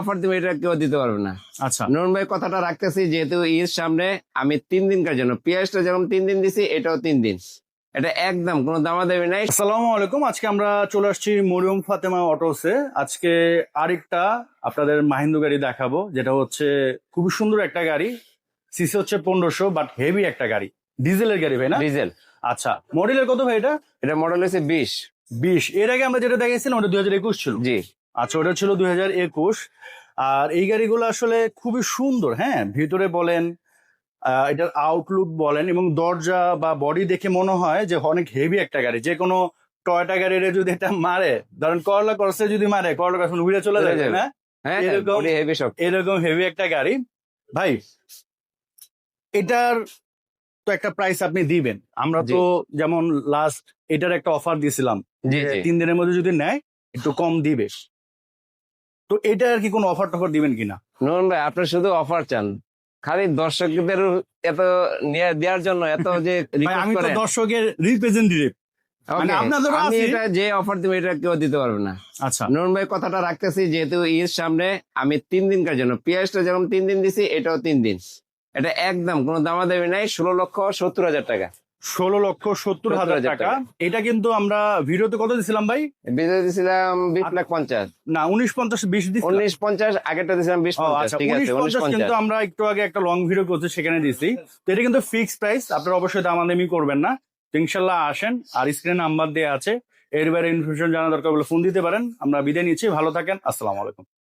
Offer দিব এটা কেউ দিতে পারবে না। আচ্ছা, নুরুন ভাই কথাটা রাখতেছি, যেহেতু ঈদ সামনে আমি 3 দিনকার জন্য পেঁয়াজটা যেমন 3 দিন দিছি, এটাও 3 দিন। এটা একদম কোনো দামাদামি নাই। আসসালামু আলাইকুম। আজকে আমরা চলে আসছি মরিয়ম ফাতেমা অটোসে। আজকে আরেকটা আপনাদের মাহিন্দ্রা গাড়ি দেখাবো, যেটা হচ্ছে খুবই সুন্দর একটা গাড়ি। সিসি হচ্ছে 1500, বাট হেভি একটা গাড়ি, ডিজেলের গাড়ি ভাই না? ডিজেল। আচ্ছা, মডেলের কত ভাই এটা? এটা মডেল হচ্ছে 20। 20। এর আগে আমরা যেটা দেখাইছিলাম ওটা 2021 ছিল। জি। আচ্ছা, ওটা ছিল 2021। আর এই গাড়িগুলো আসলে খুবই সুন্দর। হ্যাঁ, ভিতরে বলেন, এটার আউটলুক বলেন, এবং দরজা বা বডি দেখে মনে হয় যে অনেক হেভি একটা গাড়ি। যে কোনো টয়োটা গাড়ির যদি এটা মারে, ধরেন করলা ক্রসে যদি মারে, করলা ক্রস উড়ে চলে যাবে না? হ্যাঁ, এরকম হেভি সব। এরকম হেভি একটা গাড়ি ভাই। এটার তো একটা প্রাইস আপনি দিবেন। আমরা জি। তো যেমন লাস্ট এটার একটা অফার দিয়েছিলাম জি, যে জি। 3 দিনের মধ্যে যদি নেয় একটু কম দিবে। তো এটা আর কি কোনো অফার টফার দিবেন কিনা? নুরুন ভাই, আপনি শুধু অফার চান, খালি দর্শকদের এত নিয়ে দেওয়ার জন্য এত যে ভাই, রিকোয়েস্ট আমি তো করেন। দর্শকের রিপ্রেজেন্টেটিভ, মানে Okay, আপনাদের আমি আছে। এটা যে অফার দিব এটা কেউ দিতে পারবে না। আচ্ছা, নুরুন ভাই কথাটা রাখতেছি, যেহেতু ঈদ সামনে আমি 3 দিনকার জন্য পেঁয়াজটা যেমন 3 দিন দিছি, এটাও 3 দিন। এটা একদম কোনো দামাদামি নাই। 16,70,000 টাকা। 16,70,000 টাকা। এটা কিন্তু আমরা ভিডিওতে কত দিছিলাম ভাই? বিজয় দিছিলাম 20,50,000। না, 1950 20 দিছিলাম। 19,50, আগেরটা দিছিলাম ও 20,50। আচ্ছা, ঠিক আছে, 1950 কিন্তু 19,50। আমরা একটু আগে একটা লং ভিডিও করছি, সেখানে দিছি। তো এটা কিন্তু ফিক্সড প্রাইস, আপনারা অবশ্যই দামাদামি করবেন না। তো ইনশাল্লাহ আসেন, আর স্ক্রিনে নাম্বার দেওয়া আছে। এর বাইরে ইনফরমেশন জানা দরকার বলে ফোন দিতে পারেন। আমরা বিদায় নিচ্ছি, ভালো থাকেন, আসসালামু আলাইকুম।